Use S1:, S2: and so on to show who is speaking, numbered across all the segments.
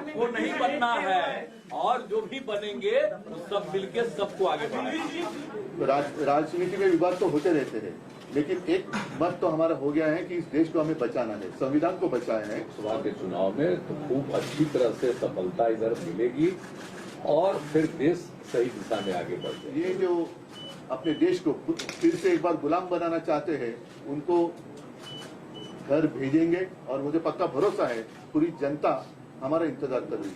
S1: वो नहीं बनना है, और जो भी बनेंगे तो सब मिलके सबको आगे बढ़ाएंगे।
S2: राजनीति में विवाद तो होते रहते हैं, लेकिन एक मत तो हमारा हो गया है कि इस देश को हमें बचाना है, संविधान को बचाना है।
S3: लोकसभा के चुनाव में तो खूब अच्छी तरह से सफलता इधर मिलेगी और फिर देश सही दिशा में आगे बढ़ जाएगा।
S2: ये जो अपने देश को फिर से एक बार गुलाम बनाना चाहते हैं, उनको घर भेजेंगे और मुझे पक्का भरोसा है पूरी जनता हमारा इंतजार कर रही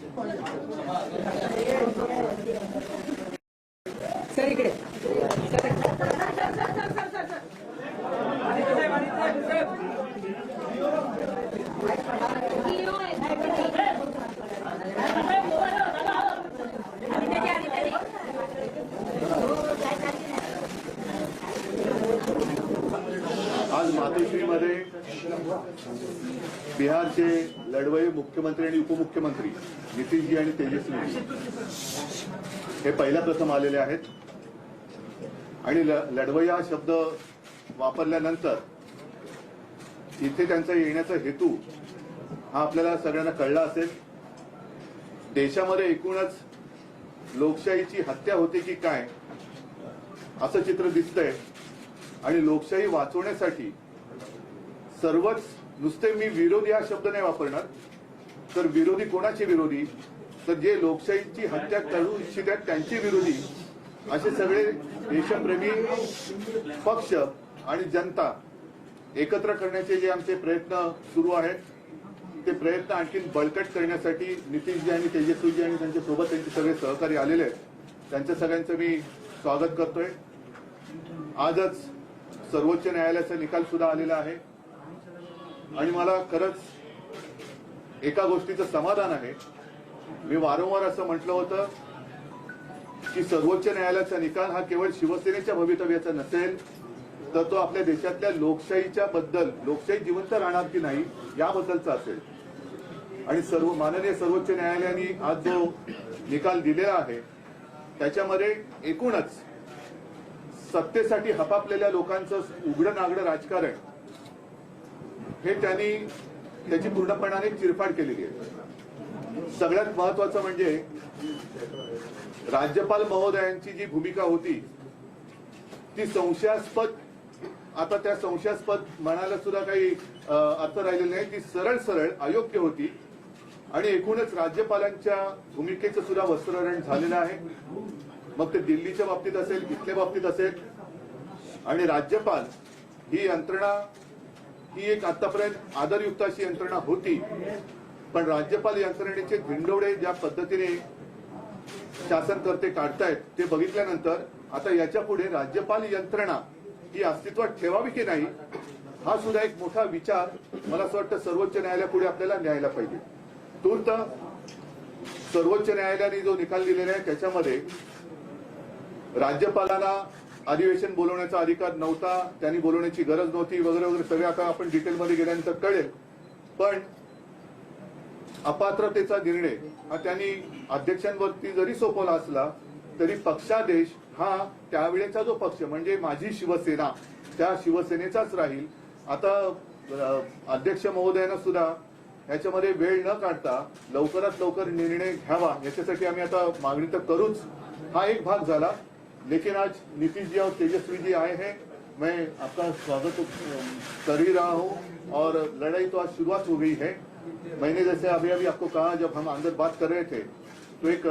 S2: आज मातोश्रीमध्ये बिहारचे लढवय्ये मुख्यमंत्री आणि उपमुख्यमंत्री नितीशजी आणि तेजस्वीजी हे पहिल्या प्रथम आलेले आहेत आणि लढवय्या शब्द वापरल्यानंतर इथे त्यांचा येण्याचा हेतू हा आपल्याला सगळ्यांना कळला असेल। देशामध्ये एकूणच लोकशाहीची हत्या होते की काय असं चित्र दिसतंय आणि लोकशाही वाचवण्यासाठी सर्वच, नुसते मी विरोधी हा शब्द नाही वापरणार, तर विरोधी कोणाचे विरोधी, तर जे लोकशाहीची हत्या करू इच्छितात त्यांचे विरोधी असे सगळे देशप्रेमी पक्ष आणि जनता एकत्र करण्याचे जे आमचे प्रयत्न सुरू आहेत, ते प्रयत्न आणखीन बळकट करण्यासाठी नितीशजी आणि तेजस्वीजी आणि त्यांच्या सोबत त्यांचे सगळे सहकारी आलेले आहेत, त्यांच्या सगळ्यांचं मी स्वागत करतोय। आजच सर्वोच्च न्यायालयाचा निकाल सुद्धा आलेला आहे आणि मला खरंच एका गोष्टीचं समाधान आहे। मी वारंवार असं म्हटलं होतं की सर्वोच्च न्यायालयाचा निकाल हा केवळ शिवसेनेच्या भवितव्याचा नसेल, तर तो आपल्या देशातल्या लोकशाहीच्या बद्दल, लोकशाही जिवंत राहणार की नाही याबद्दलचा असेल। आणि माननीय सर्वोच्च न्यायालयाने आज जो निकाल दिलेला आहे त्याच्यामध्ये एकूणच सत्तेसाठी हपापलेल्या लोकांचं उघडं नागडं राजकारण हे त्यांनी त्याची पूर्णपणाने चिरफाड केलेली आहे। सगळ्यात महत्वाचं म्हणजे राज्यपाल महोदयांची जी भूमिका होती ती संशयास्पद, आता त्या संशयास्पद म्हणायला सुद्धा काही अर्थ राहिलेला नाही, ती सरळ सरळ अयोग्य होती आणि एकूणच राज्यपालांच्या भूमिकेचं सुद्धा वस्त्रहरण झालेलं आहे। मग ते दिल्लीच्या बाबतीत असेल, इथल्या बाबतीत असेल, आणि राज्यपाल ही यंत्रणा ही एक आतापर्यंत आदरयुक्त अशी यंत्रणा होती, पण राज्यपाल यंत्रणेचे धिंडोडे ज्या पद्धतीने शासनकर्ते काढतायत ते बघितल्यानंतर आता याच्या पुढे राज्यपाल यंत्रणा ही अस्तित्वात ठेवावी की नाही हा सुद्धा एक मोठा विचार मला असं वाटतं सर्वोच्च न्यायालयापुढे आपल्याला न्यायला पाहिजे। तूर्त सर्वोच्च न्यायालयाने जो निकाल दिलेला आहे त्याच्यामध्ये राज्यपालांना अधिवेशन बोलवण्याचा अधिकार नव्हता, त्यांनी बोलवण्याची गरज नव्हती वगैरे वगैरे सगळे आता आपण डिटेलमध्ये गेल्यानंतर कळेल, पण अपात्रतेचा निर्णय हा त्यांनी अध्यक्षांवरती जरी सोपवला असला तरी पक्षादेश हा त्यावेळेचा जो पक्ष म्हणजे माझी शिवसेना त्या शिवसेनेचाच राहील। आता अध्यक्ष महोदयांना सुद्धा याच्यामध्ये वेळ न काढता लवकरात लवकर निर्णय घ्यावा याच्यासाठी आम्ही आता मागणी तर करूच, हा एक भाग झाला। लेकिन आज नीतीश जी और तेजस्वी जी आए हैं, मैं आपका स्वागत कर ही रहा हूं और लड़ाई तो आज शुरुआत हो गई है। मैंने जैसे अभी अभी आपको कहा, जब हम अंदर बात कर रहे थे तो एक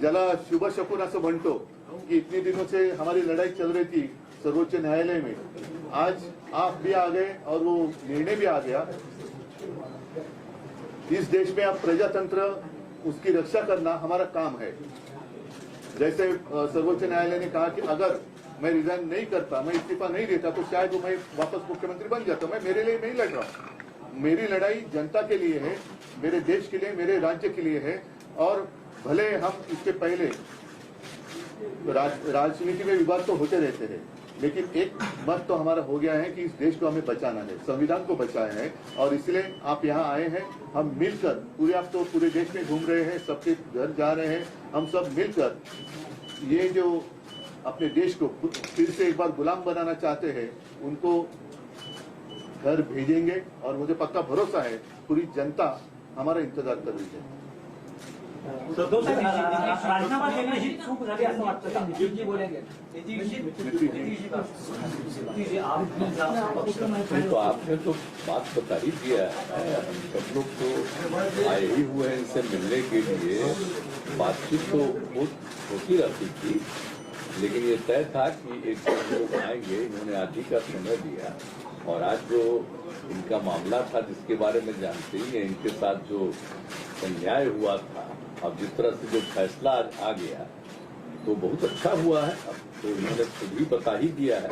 S2: ज्याला शुभ शकुन असं म्हणतो कि इतने दिनों से हमारी लड़ाई चल रही थी सर्वोच्च न्यायालय में, आज आप भी आ गए और वो निर्णय भी आ गया। इस देश में अब प्रजातंत्र उसकी रक्षा करना हमारा काम है। जैसे सर्वोच्च न्यायालय ने कहा कि अगर मैं रिजाइन नहीं करता, मैं इस्तीफा नहीं देता तो शायद वो मैं वापस मुख्यमंत्री बन जाता। मैं मेरे लिए नहीं लड़ रहा, मेरी लड़ाई जनता के लिए है, मेरे देश के लिए, मेरे राज्य के लिए है। और भले हम इसके पहले राजनीति में विवाद तो होते रहते हैं, लेकिन एक मत तो हमारा हो गया है कि इस देश को हमें बचाना है, संविधान को बचाना है। और इसलिए आप यहाँ आए हैं, हम मिलकर पूरे, आप तो पूरे देश में घूम रहे हैं, सबके घर जा रहे हैं, हम सब मिलकर ये जो अपने देश को फिर से एक बार गुलाम बनाना चाहते हैं उनको घर भेजेंगे और मुझे पक्का भरोसा है पूरी जनता हमारा इंतजार कर लीजिए।
S4: राजीनामा देण्याची चूक झाली असं वाटतं का? जी बोलेंगे
S3: तो आपने तो बात बता ही दिया है। हम सब लोग तो आए ही हुए हैं इनसे मिलने के लिए। बातचीत तो होती रहती थी, लेकिन ये तय था कि एक लोग आएंगे। इन्होंने आज ही का समय दिया और आज जो इनका मामला था जिसके बारे में जानते ही हैं, इनके साथ जो अन्याय हुआ था, अब जिस तरह से जो फैसला आज आ गया तो बहुत अच्छा हुआ है। अब तो इन्होंने खुद ही बता ही दिया है।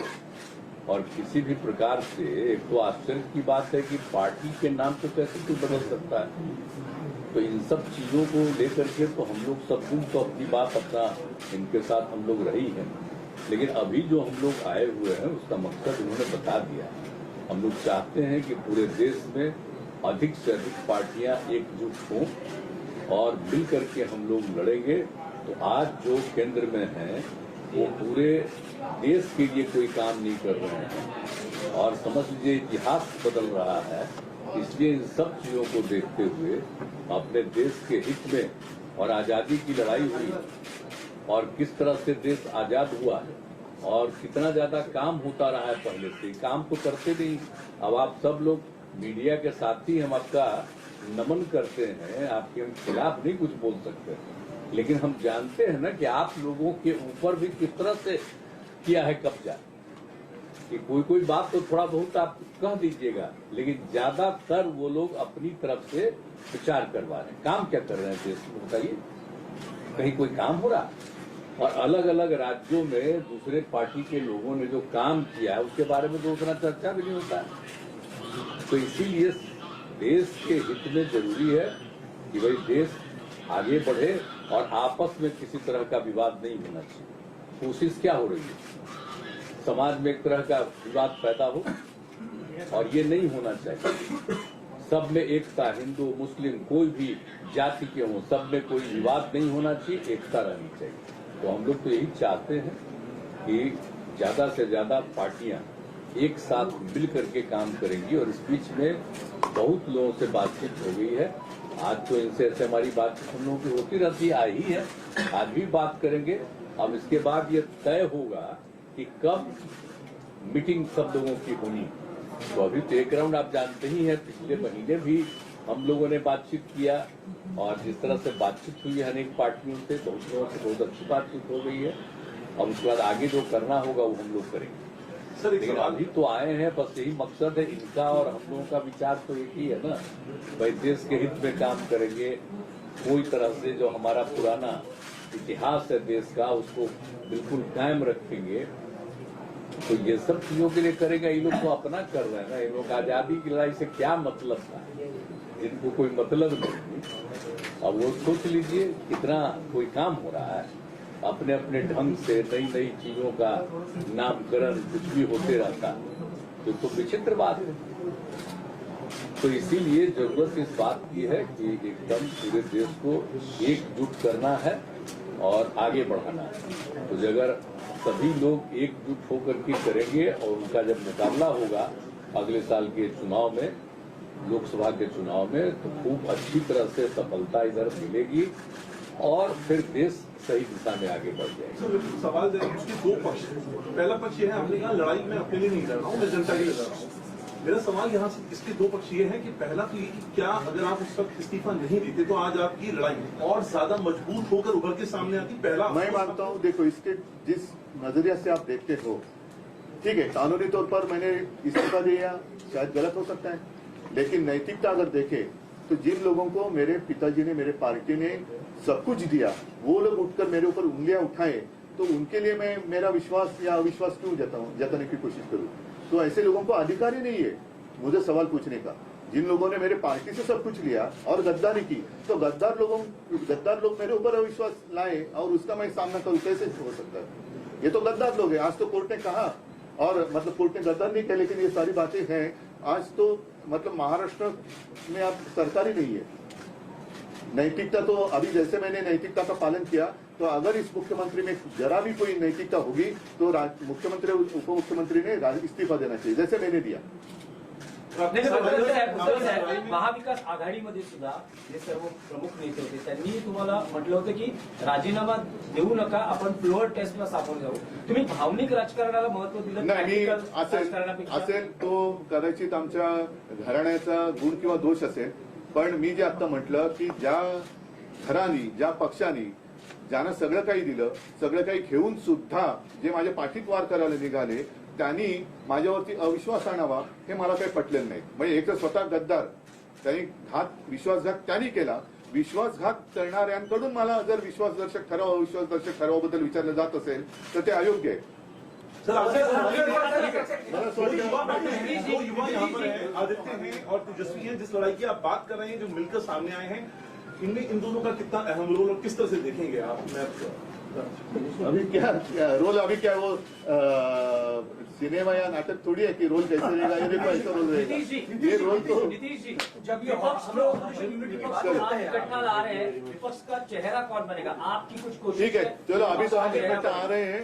S3: और किसी भी प्रकार से एक तो आश्चर्य की बात है कि पार्टी के नाम पे कैसे कोई बदल सकता है। तो इन सब चीजों को लेकर के तो हम लोग सब दिन तो अपनी बात अपना इनके साथ हम लोग रही हैं, लेकिन अभी जो हम लोग आए हुए हैं उसका मकसद उन्होंने बता दिया। हम लोग चाहते हैं कि पूरे देश में अधिक से अधिक पार्टियां एकजुट हों और मिल करके हम लोग लड़ेंगे। तो आज जो केंद्र में हैं वो पूरे देश के लिए कोई काम नहीं कर रहे हैं और समझ लीजिए इतिहास बदल रहा है। इसलिए इन सब चीजों को देखते हुए अपने देश के हित में और आजादी की लड़ाई हुई और किस तरह से देश आजाद हुआ है और कितना ज्यादा काम होता रहा है पहले से, काम तो करते नहीं। अब आप सब लोग मीडिया के साथी हम आपका नमन करते हैं, आपके हम खिलाफ नहीं कुछ बोल सकते, लेकिन हम जानते हैं ना कि आप लोगों के ऊपर भी किस तरह से किया है कब्जा। कि कोई बात तो थोड़ा बहुत आप कह दीजिएगा, लेकिन ज्यादातर वो लोग अपनी तरफ से विचार करवा रहे हैं। काम क्या कर रहे हैं देश में बताइए? कहीं कोई काम हो रहा? और अलग अलग राज्यों में दूसरे पार्टी के लोगों ने जो काम किया है उसके बारे में तो उतना चर्चा भी नहीं होता है। तो इसीलिए देश के हित में जरूरी है कि भाई देश आगे बढ़े और आपस में किसी तरह का विवाद नहीं होना चाहिए। कोशिश क्या हो रही है? समाज में एक तरह का विवाद पैदा हो और ये नहीं होना चाहिए। सब में एकता, हिंदू मुस्लिम कोई भी जाति के हों, सब में कोई विवाद नहीं होना चाहिए, एकता रहनी चाहिए। तो हम लोग तो यही चाहते हैं कि ज्यादा से ज्यादा पार्टियां एक साथ मिल करके काम करेंगी। और इस बीच में बहुत लोगों से बातचीत हो गई है। आज तो इनसे ऐसे हमारी बातचीत हम लोगों की होती रहती आई ही है, आज भी बात करेंगे। अब इसके बाद ये तय होगा कि कब मीटिंग सब लोगों की होनी। तो अभी तो एक राउंड आप जानते ही हैं, पिछले महीने भी हम लोगों ने बातचीत किया और जिस तरह से बातचीत हुई है अनेक पार्टियों से, बहुत लोगों से बहुत अच्छी बातचीत हो गई है। अब उसके बाद आगे जो करना होगा वो हम लोग करेंगे। लेकिन अभी तो आए हैं, बस यही मकसद है इनका और हम लोगों का विचार तो एक ही है ना, भाई देश के हित में काम करेंगे। कोई तरह से जो हमारा पुराना इतिहास है देश का उसको बिल्कुल कायम रखेंगे। तो ये सब चीजों के लिए करेगा। ये लोग तो अपना कर रहे हैं ना, ये लोग आजादी की लड़ाई से क्या मतलब था, जिनको कोई मतलब नहीं। अब वो सोच लीजिए कितना कोई काम हो रहा है, अपने अपने ढंग से नई नई चीजों का नामकरण कुछ भी होते रहता है। तो विचित्र बात है। तो इसीलिए जरूरत इस बात की है कि एकदम पूरे देश को एकजुट करना है और आगे बढ़ाना है। तो अगर सभी लोग एकजुट होकर के करेंगे और उनका जब मुकाबला होगा अगले साल के चुनाव में, लोकसभा के चुनाव में, तो खूब अच्छी तरह से सफलता इधर मिलेगी और फिर देश सही दिशा में आगे बढ़ जाएगा।
S5: सवाल इसके दो पक्ष। पहला पक्ष ये है, आपने कहा लड़ाई मैं अपने लिए नहीं लड़ रहा हूँ, मैं जनता के लिए लड़ रहा हूँ। मेरा सवाल यहाँ से इसके दो पक्ष ये है कि पहला तो ये कि क्या अगर आप उस वक्त इस्तीफा नहीं देते तो आज आपकी लड़ाई और ज्यादा मजबूत होकर उभर के सामने आती? पहला
S2: मैं मानता हूँ, देखो इसके जिस नजरिया से आप देखते हो, ठीक है, कानूनी तौर पर मैंने इस्तीफा दिया, शायद गलत हो सकता है, लेकिन नैतिकता अगर देखे तो जिन लोगों को मेरे पिताजी ने, मेरे पार्टी ने सब कुछ दिया, वो लोग उठकर मेरे ऊपर उंगलियां उठाए, तो उनके लिए मैं मेरा विश्वास या अविश्वास क्यों जताने की कोशिश करूं? तो ऐसे लोगों को अधिकार ही नहीं है मुझे सवाल पूछने का। जिन लोगों ने मेरे पार्टी से सब कुछ लिया और गद्दारी की, तो गद्दार लोग मेरे ऊपर अविश्वास लाए और उसका मैं सामना करूं, कैसे हो सकता है? ये तो गद्दार लोग हैं। आज तो कोर्ट ने कहा, और मतलब कोर्ट ने गद्दार नहीं कहा, लेकिन ये सारी बातें हैं। आज तो मतलब महाराष्ट्र में आप सरकार ही नहीं है। नैतिकता तो अभी जैसे मैंने नैतिकता का पालन किया, तो अगर इस मुख्यमंत्री में जरा भी कोई नैतिकता होगी तो मुख्यमंत्री उप मुख्यमंत्री ने इस्तीफा देना चाहिए, जैसे मैंने दिया।
S4: नाही, उद्धव साहेब, महाविकास आघाडीमध्ये सुद्धा जे सर्व प्रमुख नेते होते त्यांनी तुम्हाला म्हटलं होतं की राजीनामा देऊ नका, आपण फ्लोअर टेस्टला सामोरे जाऊ. तुम्ही भावनिक राजकारणाला महत्व दिलं
S2: नाही, मी
S4: practical राजकारणापेक्षा?
S2: असेल तो कदाचित आमच्या घराण्याचा गुण किंवा दोष असेल, पण मी जे आता म्हटलं की ज्या घरानी, ज्या पक्षांनी ज्यांना सगळं काही दिलं, सगळं काही घेऊन सुद्धा जे माझ्या पाठीत वार करायला निघाले त्यांनी माझ्यावरती अविश्वास आणावा हे मला काही पटलेलं नाही. म्हणजे एक तर स्वतः गद्दार, त्यांनी विश्वासघात त्यांनी केला. विश्वासघात करणाऱ्यांकडून मला जर विश्वासदर्शक ठराव अविश्वासदर्शक ठरावाबद्दल विचारलं जात असेल तर ते अयोग्य आहे.
S5: सर
S2: मला असं
S5: दो
S2: वाटतं
S5: युवा यहाँ पर है, आदित्य हैं और तेजस्वी हैं. जिस लड़ाई की आप बात कर रहे हैं, जो मिलकर सामने आए हैं, इनमें इन दोनों का कितना अहम रोल और किस तरह से देखेंगे आप?
S2: अभी क्या रोल, अभी क्या वो सिनेमा या नाटक थोड़ी है कि रोल कैसे रहेगा, ये देखो ऐसा रोल रहेगा. ये रोल तो
S4: नीतीश जी, जब ये विपक्ष लोग आज इकट्ठा ला रहे हैं, विपक्ष का चेहरा कौन बनेगा? आपकी कुछ कोशिश
S2: ठीक है, चलो अभी तो हम इकट्ठा आ रहे हैं.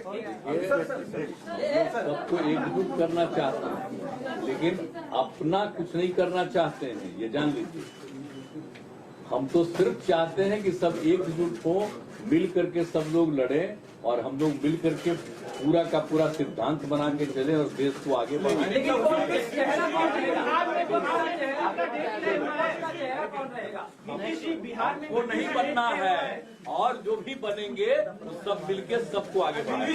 S3: सबको एकजुट करना चाहते हैं, लेकिन अपना कुछ नहीं करना चाहते हैं, ये जान लीजिए. हम तो सिर्फ चाहते हैं कि सब एकजुट हो, मिल करके सब लोग लड़े और हम लोग मिल करके पूरा का पूरा सिद्धांत बना के चले और देश को आगे बढ़ाएं.
S4: लेकिन चेहरा कौन रहेगा? चेहरा कौन रहेगा? नीतीश जी, बिहार में
S1: वो नहीं बनना है, और जो भी बनेंगे वो सब मिलके सबको आगे बढ़ाएंगे.